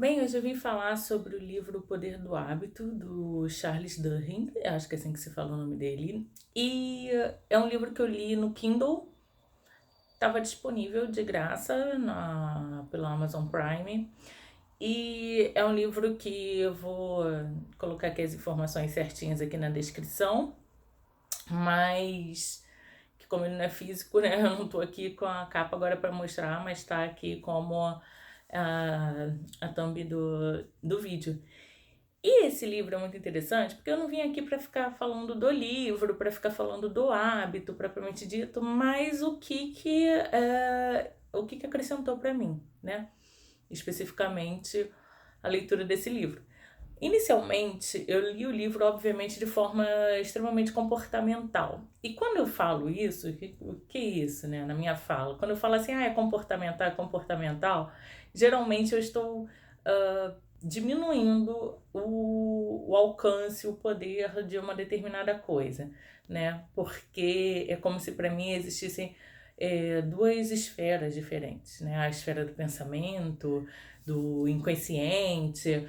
Bem, hoje eu vim falar sobre o livro O Poder do Hábito, do Charles Duhigg, eu acho que é assim que se fala o nome dele. E é um livro que eu li no Kindle, estava disponível de graça pelo Amazon Prime. E é um livro que eu vou colocar aqui as informações certinhas aqui na descrição, mas que como ele não é físico, né, eu não tô aqui com a capa agora para mostrar, mas tá aqui como a thumb do vídeo. E esse livro é muito interessante porque eu não vim aqui para ficar falando do livro, para ficar falando do hábito propriamente dito, mas o que acrescentou para mim, né? Especificamente a leitura desse livro. Inicialmente, eu li o livro, obviamente, de forma extremamente comportamental. E quando eu falo isso, o que é isso, né, na minha fala? Quando eu falo assim, é comportamental, geralmente eu estou diminuindo o alcance, o poder de uma determinada coisa, né? Porque é como se para mim existissem duas esferas diferentes, né? A esfera do pensamento, do inconsciente,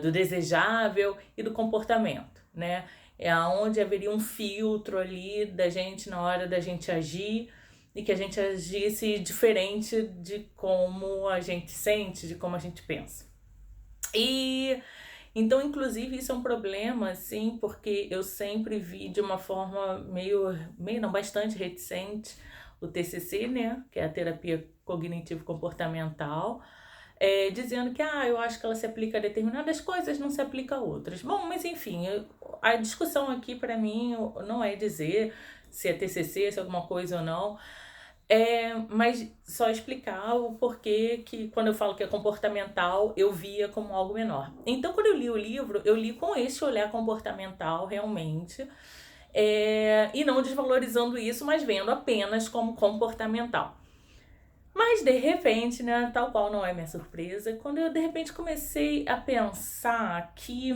do desejável e do comportamento, né? É aonde haveria um filtro ali da gente na hora da gente agir e que a gente agisse diferente de como a gente sente, de como a gente pensa. E então, inclusive, isso é um problema, assim, porque eu sempre vi de uma forma meio não, bastante reticente o TCC, né, que é a terapia cognitivo-comportamental, dizendo que, eu acho que ela se aplica a determinadas coisas, não se aplica a outras. Bom, mas enfim, a discussão aqui para mim não é dizer se é TCC, se é alguma coisa ou não, mas só explicar o porquê que quando eu falo que é comportamental, eu via como algo menor. Então, quando eu li o livro, eu li com esse olhar comportamental realmente, e não desvalorizando isso, mas vendo apenas como comportamental. Mas de repente, né, tal qual não é minha surpresa, quando eu de repente comecei a pensar que,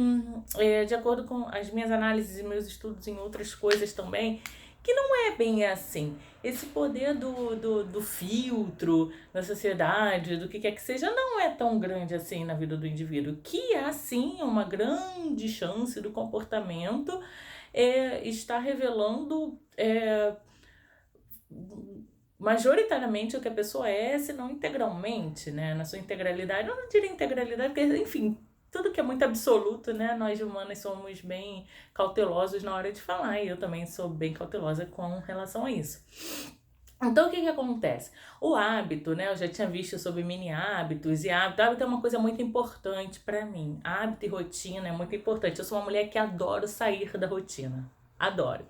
de acordo com as minhas análises e meus estudos em outras coisas também, que não é bem assim. Esse poder do filtro na sociedade, do que quer que seja, não é tão grande assim na vida do indivíduo. Que há sim uma grande chance do comportamento estar revelando majoritariamente o que a pessoa é, se não integralmente, né? Na sua integralidade. Eu não diria integralidade, porque, enfim, tudo que é muito absoluto, né? Nós humanos somos bem cautelosos na hora de falar, e eu também sou bem cautelosa com relação a isso. Então, o que acontece? O hábito, né? Eu já tinha visto sobre mini hábitos e hábito. Hábito é uma coisa muito importante para mim. Hábito e rotina é muito importante. Eu sou uma mulher que adoro sair da rotina. Adoro.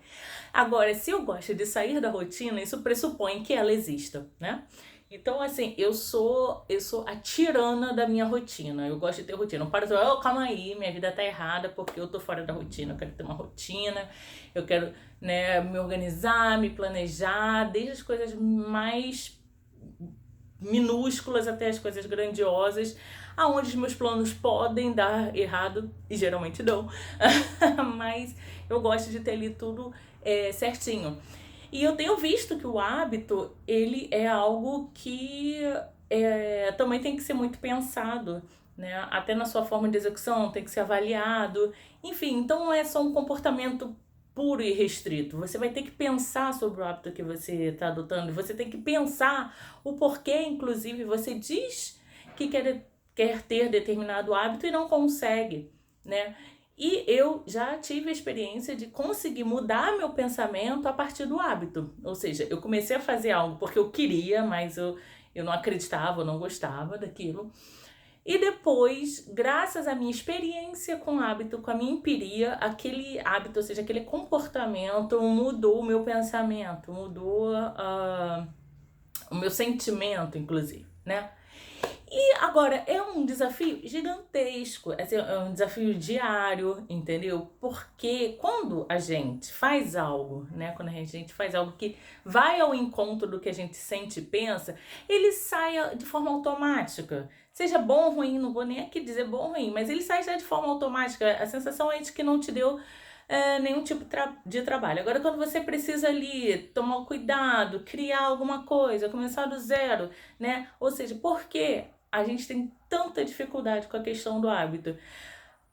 Agora, se eu gosto de sair da rotina, isso pressupõe que ela exista, né? Então, assim, eu sou a tirana da minha rotina. Eu gosto de ter rotina. Não para de falar, calma aí, minha vida tá errada porque eu tô fora da rotina. Eu quero ter uma rotina, eu quero, né, me organizar, me planejar, desde as coisas mais minúsculas até as coisas grandiosas, aonde os meus planos podem dar errado, e geralmente dão, mas eu gosto de ter ali tudo certinho. E eu tenho visto que o hábito, ele é algo que também tem que ser muito pensado, né? Até na sua forma de execução tem que ser avaliado. Enfim, então não é só um comportamento puro e restrito. Você vai ter que pensar sobre o hábito que você está adotando. Você tem que pensar o porquê, inclusive, você diz que quer ter determinado hábito e não consegue, né? E eu já tive a experiência de conseguir mudar meu pensamento a partir do hábito. Ou seja, eu comecei a fazer algo porque eu queria, mas eu não acreditava, eu não gostava daquilo. E depois, graças à minha experiência com o hábito, com a minha empiria, aquele hábito, ou seja, aquele comportamento mudou o meu pensamento, mudou o meu sentimento, inclusive, né? E agora é um desafio gigantesco, assim, é um desafio diário, entendeu? Porque quando a gente faz algo, né? Quando a gente faz algo que vai ao encontro do que a gente sente e pensa, ele sai de forma automática. Seja bom ou ruim, não vou nem aqui dizer bom ou ruim, mas ele sai já de forma automática. A sensação é de que não te deu nenhum tipo de trabalho. Agora, quando você precisa ali tomar cuidado, criar alguma coisa, começar do zero, né? Ou seja, por quê? a gente tem tanta dificuldade com a questão do hábito?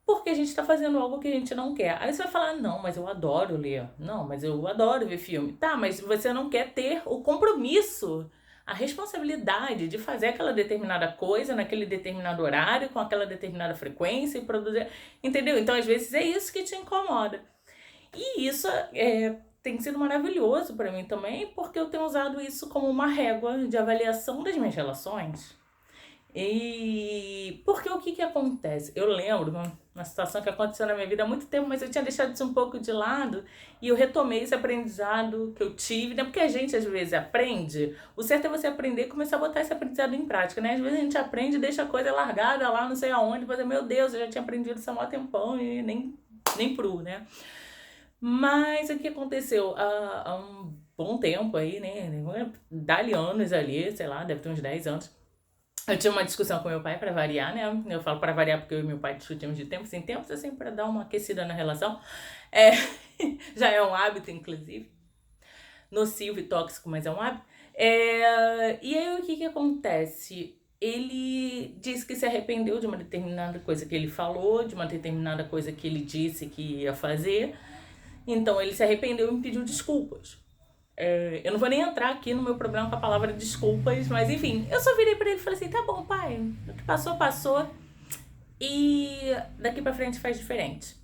Porque a gente está fazendo algo que a gente não quer. Aí você vai falar, não, mas eu adoro ler. Não, mas eu adoro ver filme. Tá, mas você não quer ter o compromisso, a responsabilidade de fazer aquela determinada coisa naquele determinado horário, com aquela determinada frequência e produzir. Entendeu? Então, às vezes, é isso que te incomoda. E isso tem sido maravilhoso para mim também, porque eu tenho usado isso como uma régua de avaliação das minhas relações. E porque o que que acontece? Eu lembro uma situação que aconteceu na minha vida há muito tempo, mas eu tinha deixado isso um pouco de lado e eu retomei esse aprendizado que eu tive, né? Porque a gente às vezes aprende, o certo é você aprender e começar a botar esse aprendizado em prática, né? Às vezes a gente aprende e deixa a coisa largada lá, não sei aonde, depois, meu Deus, eu já tinha aprendido isso há um tempão e nem pro, né? Mas o que aconteceu? Há um bom tempo aí, né? Dali anos ali, sei lá, deve ter uns 10 anos. Eu tive uma discussão com meu pai para variar, né? Eu falo para variar porque eu e meu pai discutimos de tempos em tempos, assim, para dar uma aquecida na relação. É, já é um hábito, inclusive. Nocivo e tóxico, mas é um hábito. E aí o que que acontece? Ele disse que se arrependeu de uma determinada coisa que ele falou, de uma determinada coisa que ele disse que ia fazer. Então ele se arrependeu e me pediu desculpas. Eu não vou nem entrar aqui no meu problema com a palavra desculpas, mas enfim, eu só virei pra ele e falei assim, tá bom, pai, o que passou, passou, e daqui pra frente faz diferente.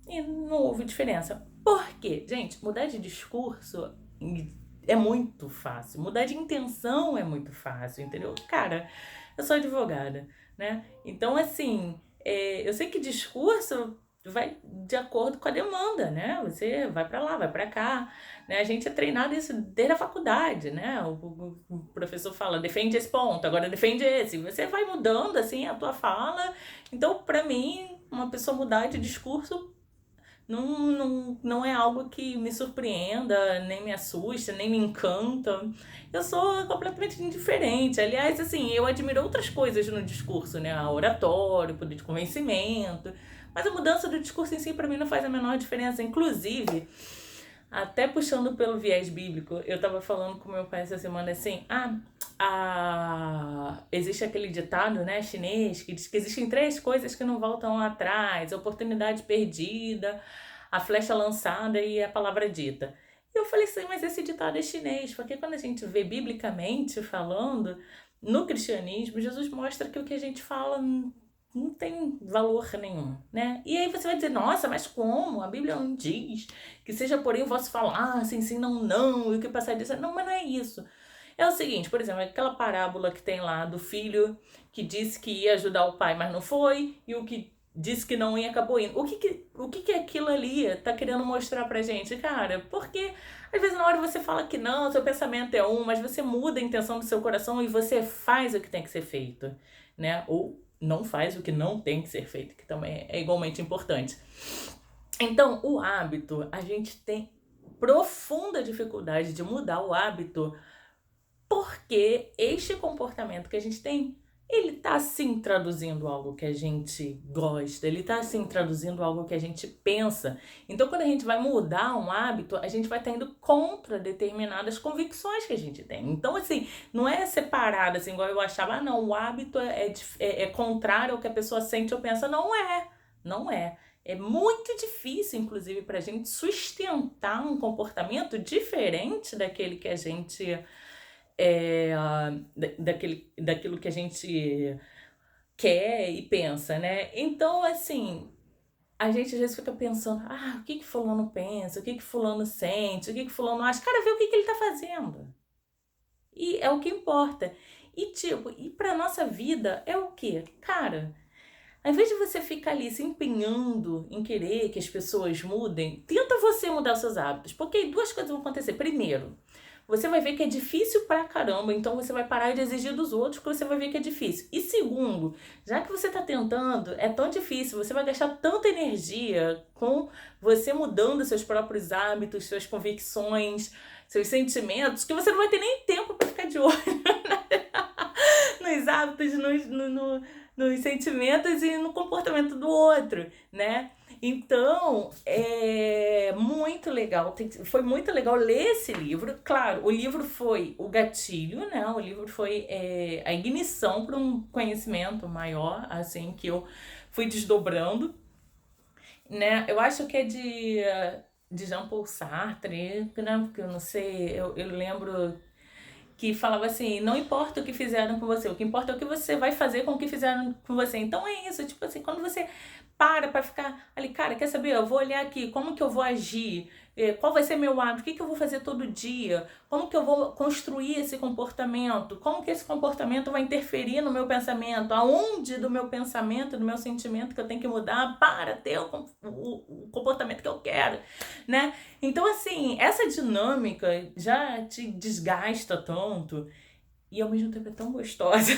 E não houve diferença. Por quê? Gente, mudar de discurso é muito fácil, mudar de intenção é muito fácil, entendeu? Cara, eu sou advogada, né? Então, assim, eu sei que discurso vai de acordo com a demanda, né? Você vai pra lá, vai pra cá, né? A gente é treinado isso desde a faculdade, né? O professor fala, defende esse ponto, agora defende esse. Você vai mudando, assim, a tua fala. Então, pra mim, uma pessoa mudar de discurso não é algo que me surpreenda, nem me assusta, nem me encanta. Eu sou completamente indiferente. Aliás, assim, eu admiro outras coisas no discurso, né? A oratório, o poder de convencimento. Mas a mudança do discurso em si, pra mim, não faz a menor diferença. Inclusive, até puxando pelo viés bíblico, eu tava falando com meu pai essa semana assim, existe aquele ditado, né, chinês, que diz que existem 3 coisas que não voltam atrás: a oportunidade perdida, a flecha lançada e a palavra dita. E eu falei assim, mas esse ditado é chinês, porque quando a gente vê biblicamente falando, no cristianismo, Jesus mostra que o que a gente fala não tem valor nenhum, né? E aí você vai dizer, nossa, mas como? A Bíblia não diz que seja porém o vosso falar, sim, sim, não, não, e o que passar disso. Não, mas não é isso. É o seguinte, por exemplo, aquela parábola que tem lá do filho que disse que ia ajudar o pai, mas não foi, e o que disse que não ia, acabou indo. O que aquilo ali tá querendo mostrar pra gente, cara? Porque às vezes na hora você fala que não, seu pensamento é um, mas você muda a intenção do seu coração e você faz o que tem que ser feito, né? Ou não faz o que não tem que ser feito, que também é igualmente importante. Então, o hábito, a gente tem profunda dificuldade de mudar o hábito porque este comportamento que a gente tem, ele tá sim traduzindo algo que a gente gosta, ele tá sim traduzindo algo que a gente pensa. Então, quando a gente vai mudar um hábito, a gente vai estar indo contra determinadas convicções que a gente tem. Então, assim, não é separado, assim, igual eu achava, não, o hábito é contrário ao que a pessoa sente ou pensa. Não é, não é. É muito difícil, inclusive, para a gente sustentar um comportamento diferente daquele que a gente daquilo que a gente quer e pensa, né? Então, assim, a gente às vezes fica pensando, o que que fulano pensa, o que que fulano sente, o que que fulano acha. Cara, vê o que que ele tá fazendo. E é o que importa. E tipo, e pra nossa vida é o quê? Cara, ao invés de você ficar ali se empenhando em querer que as pessoas mudem, tenta você mudar os seus hábitos. Porque aí 2 coisas vão acontecer. Primeiro, você vai ver que é difícil pra caramba, então você vai parar de exigir dos outros, porque você vai ver que é difícil. E segundo, já que você tá tentando, é tão difícil, você vai gastar tanta energia com você mudando seus próprios hábitos, suas convicções, seus sentimentos, que você não vai ter nem tempo pra ficar de olho nos hábitos, nos sentimentos e no comportamento do outro, né? Então, é muito legal. Foi muito legal ler esse livro. Claro, o livro foi o gatilho, né? O livro foi a ignição para um conhecimento maior, assim, que eu fui desdobrando, né? Eu acho que é de Jean-Paul Sartre, né? Porque eu não sei, eu lembro que falava assim, não importa o que fizeram com você, o que importa é o que você vai fazer com o que fizeram com você. Então é isso, tipo assim, quando você para ficar ali, cara, quer saber? Eu vou olhar aqui, como que eu vou agir? Qual vai ser meu hábito? O que que eu vou fazer todo dia? Como que eu vou construir esse comportamento? Como que esse comportamento vai interferir no meu pensamento? Aonde do meu pensamento, do meu sentimento que eu tenho que mudar para ter o comportamento que eu quero, né? Então, assim, essa dinâmica já te desgasta tanto e ao mesmo tempo é tão gostosa.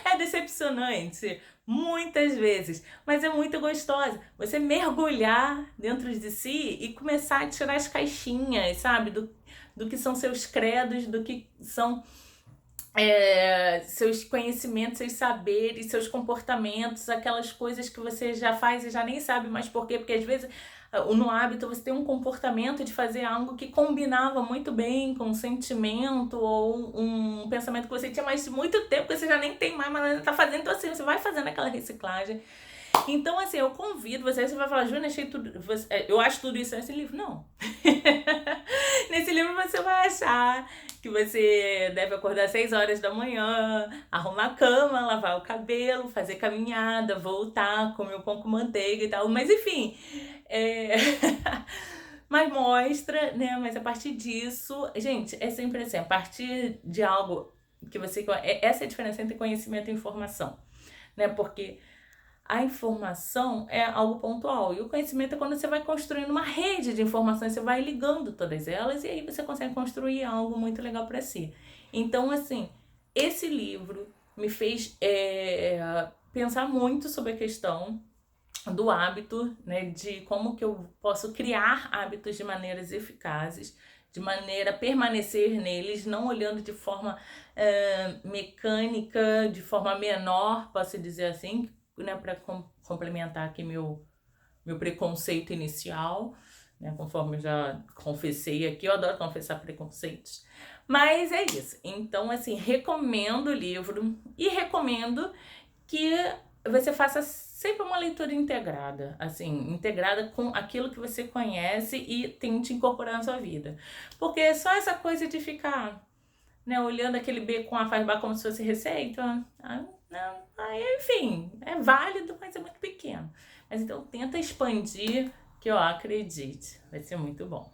É decepcionante, muitas vezes, mas é muito gostosa. Você mergulhar dentro de si e começar a tirar as caixinhas, sabe? Do que são seus credos, do que são seus conhecimentos, seus saberes, seus comportamentos, aquelas coisas que você já faz e já nem sabe mais por quê, porque às vezes no hábito você tem um comportamento de fazer algo que combinava muito bem com um sentimento ou um pensamento que você tinha mais de muito tempo, que você já nem tem mais, mas ainda tá fazendo, então assim, você vai fazendo aquela reciclagem. Então, assim, eu convido você vai falar, Júlia, achei tudo. Eu acho tudo isso nesse livro. Não. Nesse livro você vai achar que você deve acordar às 6 horas da manhã, arrumar a cama, lavar o cabelo, fazer caminhada, voltar, comer o pão com manteiga e tal. Mas enfim. Mas mostra, né? Mas a partir disso, gente, é sempre assim, a partir de algo que você. Essa é a diferença entre conhecimento e informação, né? Porque a informação é algo pontual e o conhecimento é quando você vai construindo uma rede de informações, você vai ligando todas elas e aí você consegue construir algo muito legal para si. Então, assim, esse livro me fez pensar muito sobre a questão do hábito, né, de como que eu posso criar hábitos de maneiras eficazes, de maneira a permanecer neles, não olhando de forma mecânica, de forma menor, posso dizer assim, né, para complementar aqui meu preconceito inicial, né, conforme eu já confessei aqui, eu adoro confessar preconceitos. Mas é isso. Então, assim, recomendo o livro e recomendo que você faça sempre uma leitura integrada, assim, integrada com aquilo que você conhece e tente incorporar na sua vida. Porque só essa coisa de ficar, né, olhando aquele B com a faz bar como se fosse receita, não, aí, enfim, é válido, mas é muito pequeno. Mas então tenta expandir, que eu acredite, vai ser muito bom.